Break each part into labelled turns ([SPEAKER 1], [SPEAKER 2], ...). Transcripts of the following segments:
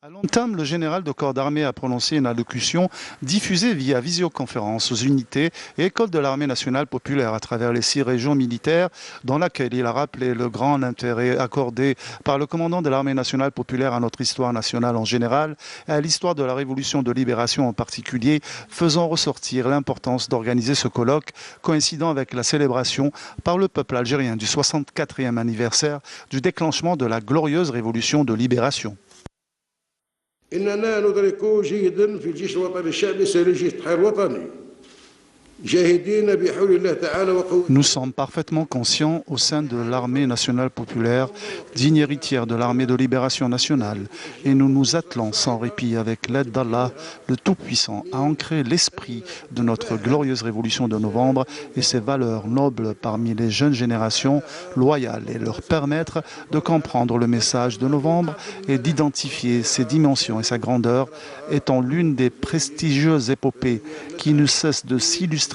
[SPEAKER 1] À l'entame, le général de corps d'armée a prononcé une allocution diffusée via visioconférence aux unités et écoles de l'armée nationale populaire à travers les 6 régions militaires, dans laquelle il a rappelé le grand intérêt accordé par le commandant de l'armée nationale populaire à notre histoire nationale en général et à l'histoire de la révolution de libération en particulier, faisant ressortir l'importance d'organiser ce colloque coïncidant avec la célébration par le peuple algérien du 64e anniversaire du déclenchement de la glorieuse révolution de libération.
[SPEAKER 2] إننا ندرك جيدا في الجيش الوطني الشعبي سير الجيش التحرير الوطني جاهدين بحول الله تعالى وقوته.
[SPEAKER 1] Nous sommes parfaitement conscients au sein de l'armée nationale populaire, digne héritière de l'armée de libération nationale, et nous nous attelons sans répit avec l'aide d'Allah, le Tout-Puissant, à ancrer l'esprit de notre glorieuse révolution de novembre et ses valeurs nobles parmi les jeunes générations loyales et leur permettre de comprendre le message de novembre et d'identifier ses dimensions et sa grandeur étant l'une des prestigieuses épopées qui ne cesse de s'illustrer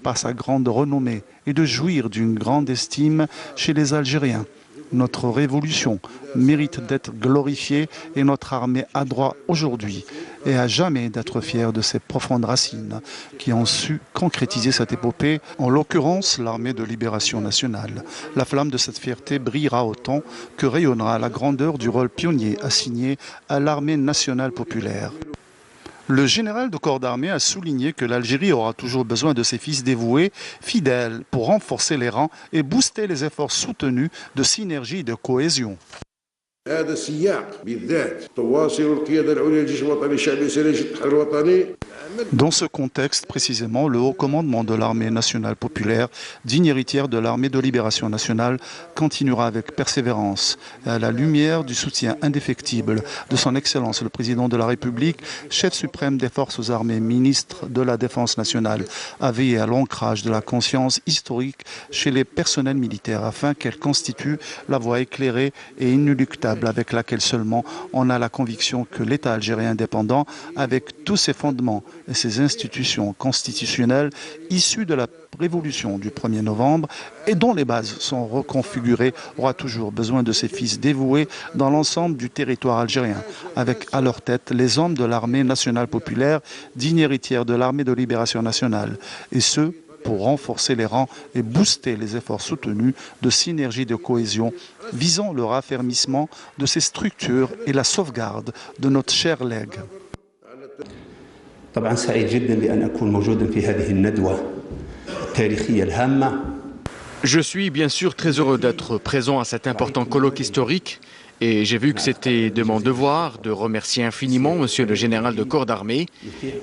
[SPEAKER 1] par sa grande renommée et de jouir d'une grande estime chez les Algériens. Notre révolution mérite d'être glorifiée et notre armée a droit aujourd'hui et à jamais d'être fière de ses profondes racines qui ont su concrétiser cette épopée, en l'occurrence l'armée de libération nationale. La flamme de cette fierté brillera autant que rayonnera la grandeur du rôle pionnier assigné à l'armée nationale populaire. Le général de corps d'armée a souligné que l'Algérie aura toujours besoin de ses fils dévoués, fidèles, pour renforcer les rangs et booster les efforts soutenus de synergie et de cohésion.
[SPEAKER 2] هذا السياق بالذات تواصل القيادة العليا للجيش الوطني الشعبي سير الجيش التحرير الوطني.
[SPEAKER 1] Dans ce contexte, précisément, le haut commandement de l'armée nationale populaire, digne héritière de l'armée de libération nationale, continuera avec persévérance, à la lumière du soutien indéfectible de son Excellence le Président de la République, chef suprême des forces armées, ministre de la Défense nationale, à veiller à l'ancrage de la conscience historique chez les personnels militaires afin qu'elle constitue la voie éclairée et inéluctable avec laquelle seulement on a la conviction que l'État algérien indépendant, avec tous ses fondements et ses institutions constitutionnelles issues de la révolution du 1er novembre et dont les bases sont reconfigurées, aura toujours besoin de ses fils dévoués dans l'ensemble du territoire algérien, avec à leur tête les hommes de l'armée nationale populaire, digne héritière de l'armée de libération nationale, et ce, pour renforcer les rangs et booster les efforts soutenus de synergie et de cohésion visant le raffermissement de ces structures et la sauvegarde de notre cher legs.
[SPEAKER 3] طبعا سعيد جدا بأن أكون موجودا في هذه الندوة التاريخية الهامة.
[SPEAKER 4] Je suis bien sûr très heureux d'être présent à cet important colloque historique et j'ai vu que c'était de mon devoir de remercier infiniment Monsieur le Général de corps d'armée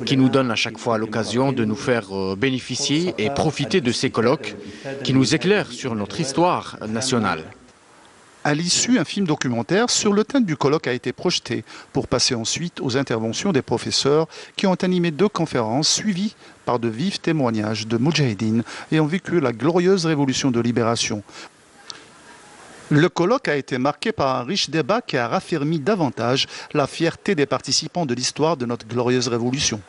[SPEAKER 4] qui nous donne à chaque fois l'occasion de nous faire bénéficier et profiter de ces colloques qui nous éclairent sur notre histoire nationale.
[SPEAKER 1] À l'issue, un film documentaire sur le thème du colloque a été projeté pour passer ensuite aux interventions des professeurs qui ont animé 2 conférences suivies par de vifs témoignages de Moudjahidines ayant vécu la glorieuse révolution de libération. Le colloque a été marqué par un riche débat qui a raffermi davantage la fierté des participants de l'histoire de notre glorieuse révolution.